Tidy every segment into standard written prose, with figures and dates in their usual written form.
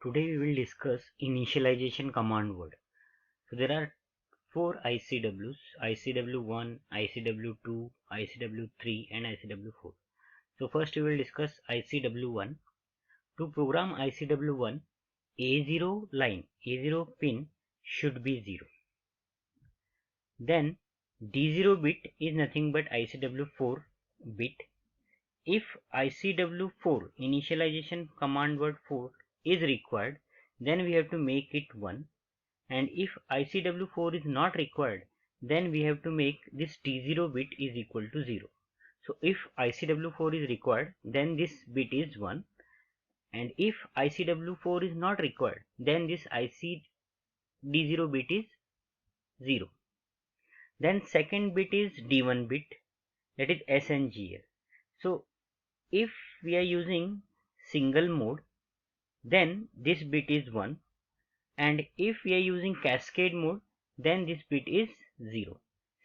Today we will discuss initialization command word. So there are four ICWs: ICW1, ICW2, ICW3 and ICW4. So first we will discuss ICW1. To program ICW1, A0 line, A0 pin should be 0. Then D0 bit is nothing but ICW4 bit. If ICW4 initialization command word 4 is required, then we have to make it 1, and if ICW4 is not required, then we have to make this T0 bit is equal to 0. So if ICW4 is required, then this bit is 1, and if ICW4 is not required, then this ICD0 bit is 0. Then second bit is D1 bit, that is SNGL. So if we are using single mode, then this bit is 1, and if we are using cascade mode, then this bit is 0.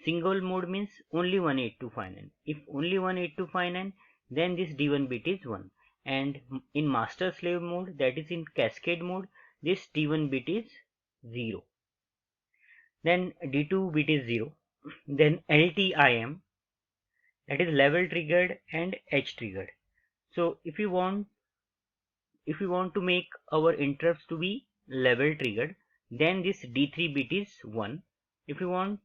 Single mode means only 18259. If only 18259, then this D1 bit is 1, and in master slave mode, that is in cascade mode, this D1 bit is 0. Then D2 bit is 0. Then LTIM, that is level triggered and edge triggered. So if we want to make our interrupts to be level triggered, then this D3 bit is 1. If we want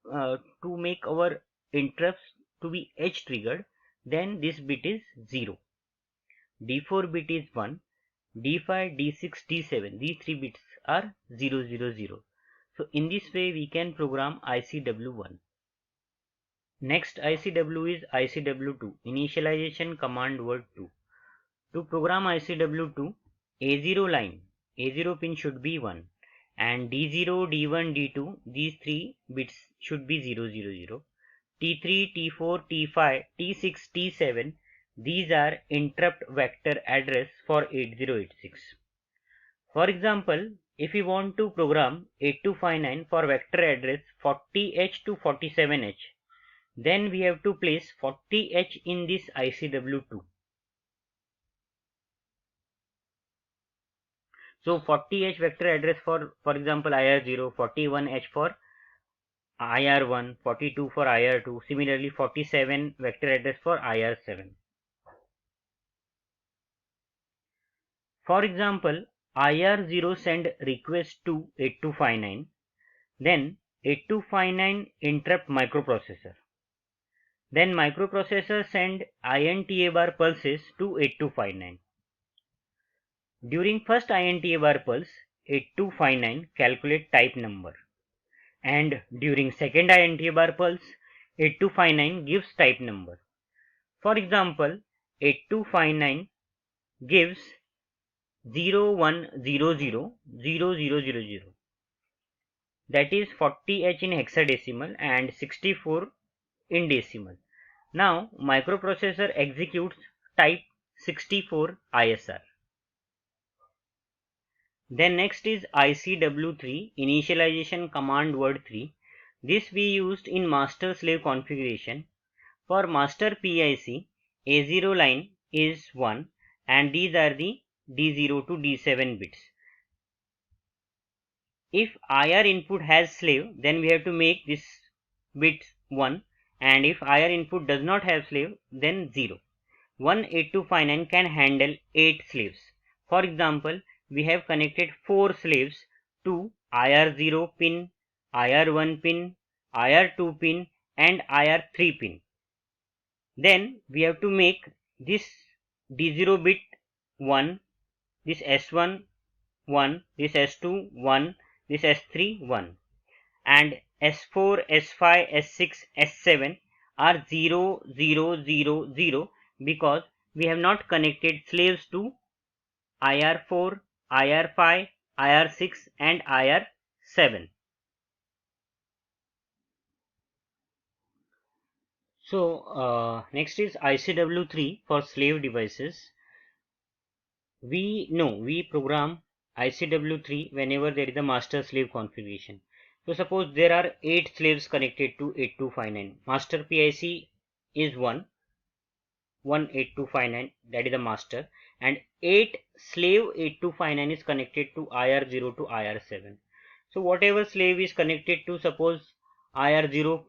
to make our interrupts to be edge triggered, then this bit is 0. D4 bit is 1. D5, D6, D7, these three bits are 0, 0, 0. So in this way we can program ICW1. Next ICW is ICW2, initialization command word 2. To program ICW2, A0 line, A0 pin should be 1, and D0, D1, D2, these three bits should be 0, 0, 0. T3, T4, T5, T6, T7, these are interrupt vector address for 8086. For example, if we want to program 8259 for vector address 40H to 47H, then we have to place 40H in this ICW2. So 40H vector address for example IR0, 41H for IR1, 42 for IR2, similarly 47 vector address for IR7. For example, IR0 send request to 8259, then 8259 interrupt microprocessor. Then microprocessor send INTA bar pulses to 8259. During first INTA bar pulse, 8259 calculate type number, and during second INTA bar pulse, 8259 gives type number. For example, 8259 gives 01000000, that is 40H in hexadecimal and 64 in decimal. Now microprocessor executes type 64 ISR. Then next is ICW3, initialization command word 3. This we used in master slave configuration. For master PIC, A0 line is 1, and these are the D0 to D7 bits. If IR input has slave, then we have to make this bit 1, and if IR input does not have slave, then 0. 18259 can handle 8 slaves. For example, we have connected 4 slaves to IR0 pin, IR1 pin, IR2 pin and IR3 pin. Then we have to make this D0 bit 1, this S1 1, this S2 1, this S3 1, and S4, S5, S6, S7 are 0, 0, 0, 0 because we have not connected slaves to IR4, IR5, IR6 and IR7. So next is ICW3 for slave devices. We program ICW3 whenever there is a master slave configuration. So suppose there are 8 slaves connected to 8259. Master PIC is 1, 18259, that is the master, and 8 slave 8259 is connected to IR0 to IR7. So whatever slave is connected to, suppose IR0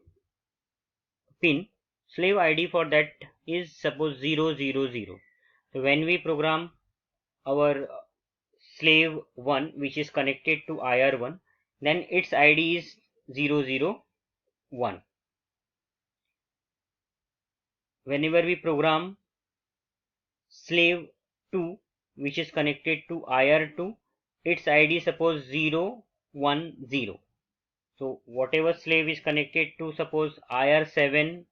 pin, slave ID for that is suppose 000. So when we program our slave 1 which is connected to IR1, then its ID is 001. Whenever we program slave 2 which is connected to IR2, its ID suppose 010. So whatever slave is connected to suppose IR7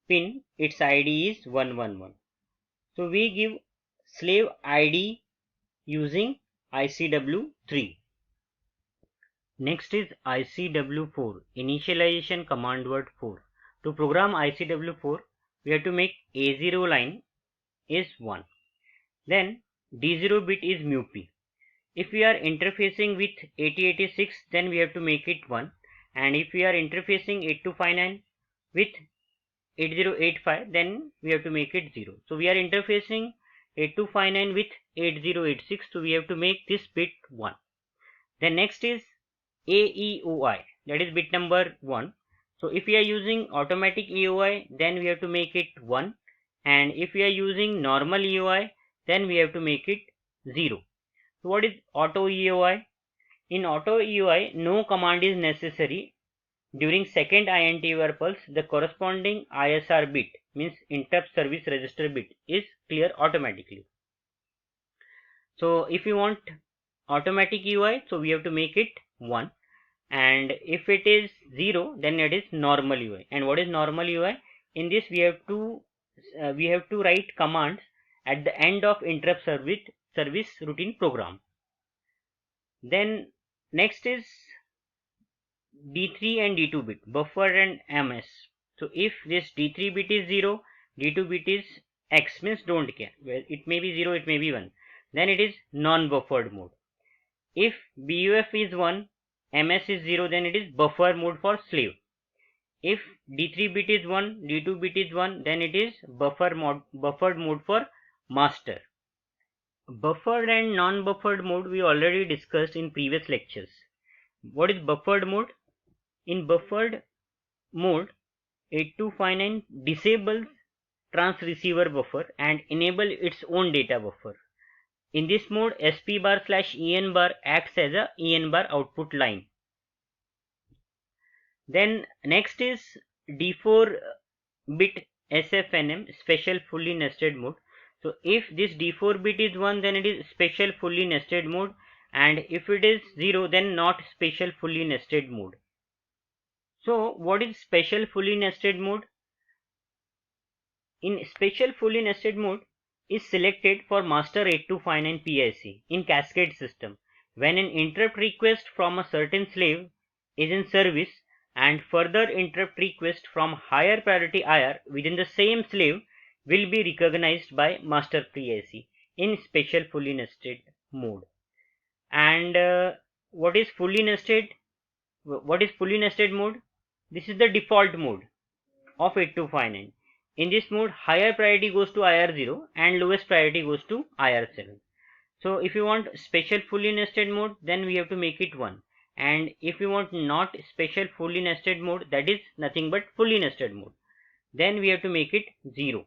pin, its ID is 111. So we give slave ID using ICW3. Next is ICW4, initialization command word 4. To program ICW4, we have to make A0 line is 1. Then D0 bit is MUP. If we are interfacing with 8086, then we have to make it 1. And if we are interfacing 8259 with 8085, then we have to make it 0. So we are interfacing 8259 with 8086, so we have to make this bit 1. Then next is AEOI, that is bit number 1. So if we are using automatic EOI, then we have to make it 1, and if we are using normal EOI, then we have to make it 0. So what is auto EOI? In auto EOI, no command is necessary. During second INTR pulse, the corresponding ISR bit, means interrupt service register bit, is clear automatically. So if you want automatic EOI, so we have to make it 1, and if it is 0, then it is normal EOI. And what is normal EOI? In this we have to write commands at the end of interrupt service routine program. Then next is D3 and D2 bit, buffer and MS. So if this D3 bit is 0, D2 bit is X, means don't care, well, it may be 0, it may be 1, then it is non-buffered mode. If BUF is 1, MS is 0, then it is buffer mode for slave. If D3 bit is 1, D2 bit is 1, then it is buffered mode for master. Buffered and non-buffered mode we already discussed in previous lectures. What is buffered mode? In buffered mode, 8259 disables transceiver buffer and enable its own data buffer. In this mode, SP bar / EN bar acts as a EN bar output line. Then next is D4 bit SFNM, special fully nested mode. So if this D4 bit is 1, then it is special fully nested mode, and if it is 0, then not special fully nested mode. So what is special fully nested mode? In special fully nested mode is selected for master 8259 PIC in cascade system when an interrupt request from a certain slave is in service and further interrupt request from higher priority IR within the same slave will be recognized by master PIC in special fully nested mode. And what is fully nested? What is fully nested mode? This is the default mode of 8259. In this mode, higher priority goes to IR0 and lowest priority goes to IR7. So if you want special fully nested mode, then we have to make it 1. And if you want not special fully nested mode, that is nothing but fully nested mode, then we have to make it 0.